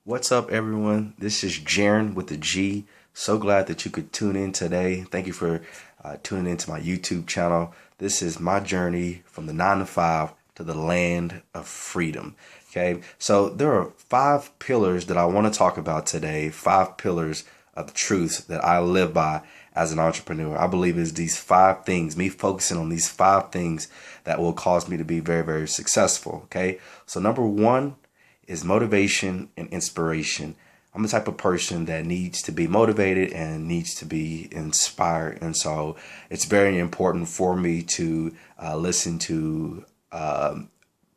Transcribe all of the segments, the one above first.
What's up, everyone? This is Jaren with the G. So glad that you could tune in today. Thank you for tuning into my YouTube channel. This is my journey from the 9 to 5 to the land of freedom. Okay, so there are 5 pillars that I want to talk about today. 5 pillars of the truth that I live by as an entrepreneur. I believe it's these 5 things, me focusing on these 5 things that will cause me to be very, very successful. Okay, so number one is motivation and inspiration. I'm the type of person that needs to be motivated and needs to be inspired. And so it's very important for me to listen to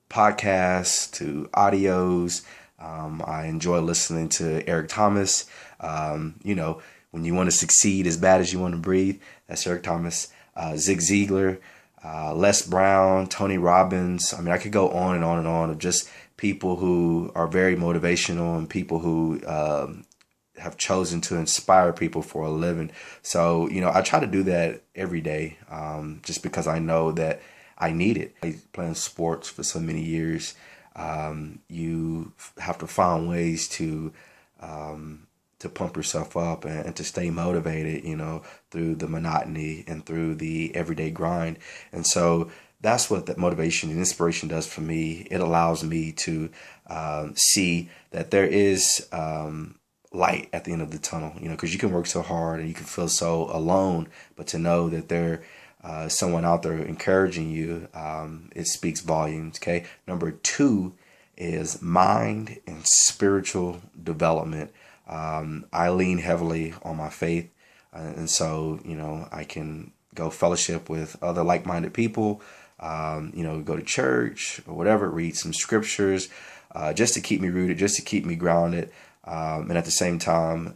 podcasts, to audios. I enjoy listening to Eric Thomas. When you want to succeed as bad as you want to breathe, that's Eric Thomas. Zig Ziglar, Les Brown, Tony Robbins. I mean, I could go on and on and on of just people who are very motivational and people who have chosen to inspire people for a living. So, I try to do that every day just because I know that I need it. I playing sports for so many years. You have to find ways to pump yourself up and to stay motivated, through the monotony and through the everyday grind. And so that's what that motivation and inspiration does for me. It allows me to see that there is light at the end of the tunnel, because you can work so hard and you can feel so alone, but to know that there someone out there encouraging you, it speaks volumes. Okay. Number 2 is mind and spiritual development. I lean heavily on my faith. And so, I can go fellowship with other like-minded people, go to church or whatever, read some scriptures, just to keep me rooted, just to keep me grounded. And at the same time,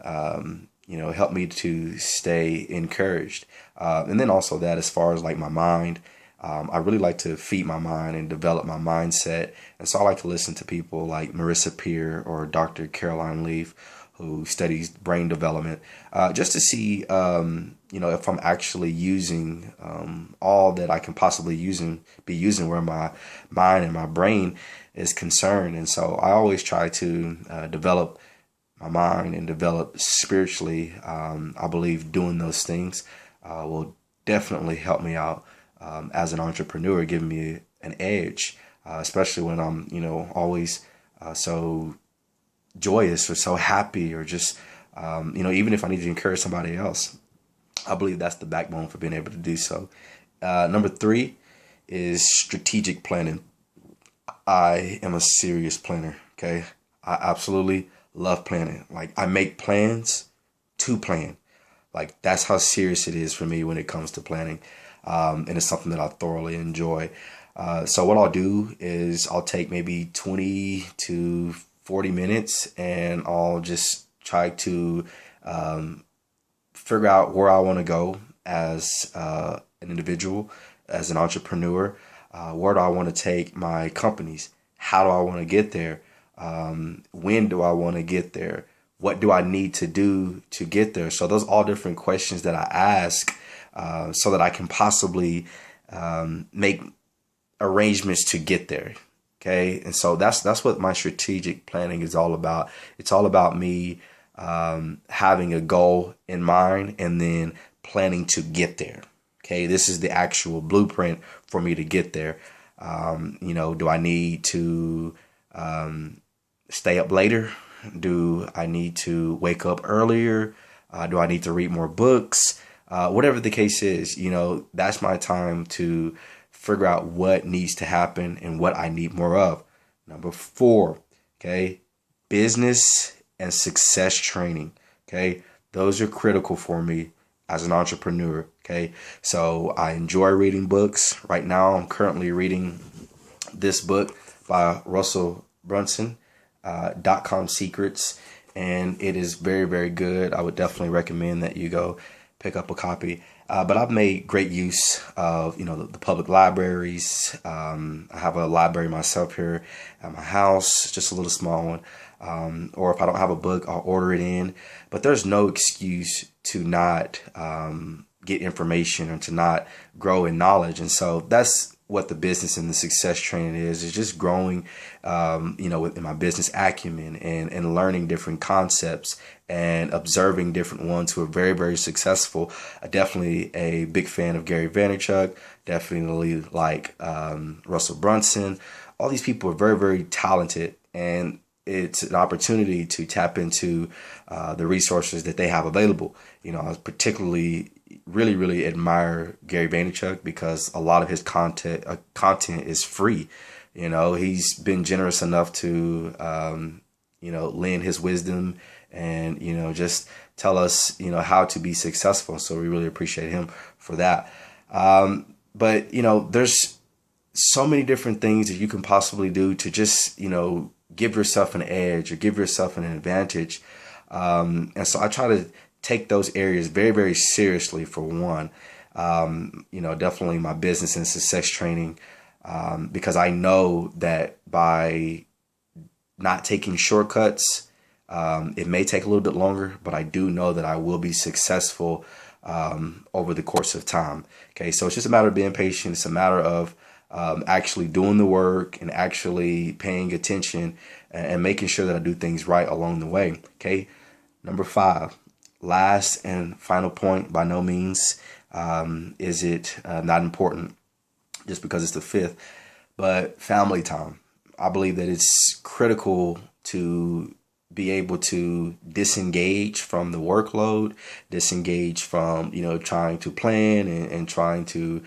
help me to stay encouraged. And then also that as far as like my mind, I really like to feed my mind and develop my mindset. And so I like to listen to people like Marissa Peer or Dr. Caroline Leaf, who studies brain development, just to see, if I'm actually using all that I can possibly be using where my mind and my brain is concerned. And so I always try to develop my mind and develop spiritually. I believe doing those things will definitely help me out as an entrepreneur, give me an edge, especially when I'm, always so joyous or so happy or just, even if I need to encourage somebody else. I believe that's the backbone for being able to do so. Number 3 is strategic planning. I am a serious planner. Okay. I absolutely love planning. Like, I make plans to plan. Like, that's how serious it is for me when it comes to planning. And it's something that I thoroughly enjoy. So what I'll do is I'll take maybe 20 to 40 minutes and I'll just try to figure out where I want to go as an individual, as an entrepreneur. Where do I want to take my companies? How do I want to get there? When do I want to get there? What do I need to do to get there? So those are all different questions that I ask so that I can possibly make arrangements to get there. Okay. And so that's what my strategic planning is all about. It's all about me having a goal in mind and then planning to get there. Okay. This is the actual blueprint for me to get there. Do I need to stay up later? Do I need to wake up earlier? Do I need to read more books? Whatever the case is, that's my time to figure out what needs to happen and what I need more of. Number 4, okay, business and success training. Okay, those are critical for me as an entrepreneur. Okay, so I enjoy reading books. Right now, I'm currently reading this book by Russell Brunson, .com Secrets, and it is very, very good. I would definitely recommend that you go pick up a copy. But I've made great use of, the public libraries. I have a library myself here at my house, just a little small one. Or if I don't have a book, I'll order it in. But there's no excuse to not get information or to not grow in knowledge. And so that's what the business and the success training is just growing, within my business acumen and learning different concepts and observing different ones who are very, very successful. Definitely a big fan of Gary Vaynerchuk, definitely like Russell Brunson. All these people are very, very talented, and it's an opportunity to tap into the resources that they have available. I particularly really admire Gary Vaynerchuk because a lot of his content is free. He's been generous enough to lend his wisdom and just tell us how to be successful. So we really appreciate him for that. But there's so many different things that you can possibly do to just give yourself an edge or give yourself an advantage. And so I try to take those areas very, very seriously. For one, definitely my business and success training, because I know that by not taking shortcuts, it may take a little bit longer, but I do know that I will be successful over the course of time. Okay, so it's just a matter of being patient. It's a matter of actually doing the work and actually paying attention and making sure that I do things right along the way. Okay, number 5. Last and final point, by no means is it not important just because it's the 5th, but family time. I believe that it's critical to be able to disengage from the workload, disengage from, trying to plan and trying to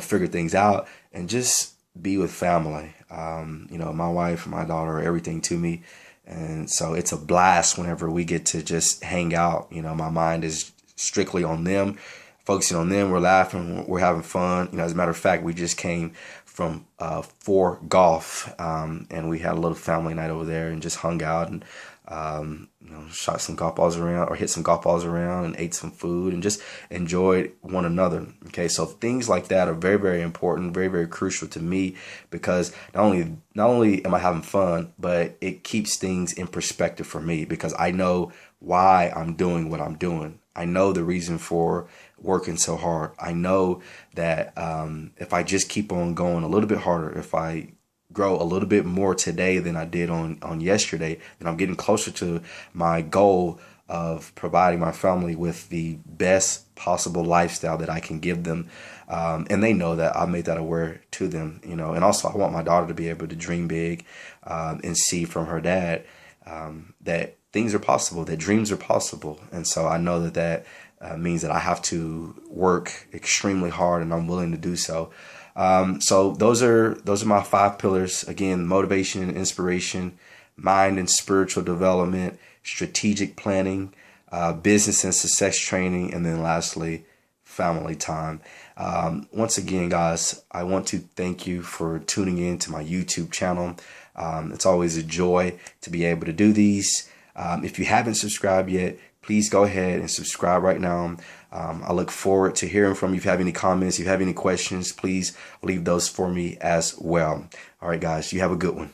figure things out, and just be with family. My wife and my daughter are everything to me. And so it's a blast whenever we get to just hang out. My mind is strictly on them, focusing on them. We're laughing, we're having fun. As a matter of fact, we just came from 4 golf, and we had a little family night over there and just hung out and shot some golf balls around or hit some golf balls around and ate some food and just enjoyed one another. Okay, so things like that are very, very important, very, very crucial to me, because not only am I having fun, but it keeps things in perspective for me, because I know why I'm doing what I'm doing. I know the reason for working so hard. I know that if I just keep on going a little bit harder, if I grow a little bit more today than I did on yesterday, then I'm getting closer to my goal of providing my family with the best possible lifestyle that I can give them. And they know that. I made that aware to them, and also I want my daughter to be able to dream big and see from her dad that things are possible, that dreams are possible. And so I know that means that I have to work extremely hard, and I'm willing to do so. So those are my 5 pillars. Again, motivation and inspiration, mind and spiritual development, strategic planning, business and success training, and then lastly, family time. Once again, guys, I want to thank you for tuning in to my YouTube channel. It's always a joy to be able to do these. If you haven't subscribed yet, please go ahead and subscribe right now. I look forward to hearing from you. If you have any comments, if you have any questions, please leave those for me as well. All right, guys, you have a good one.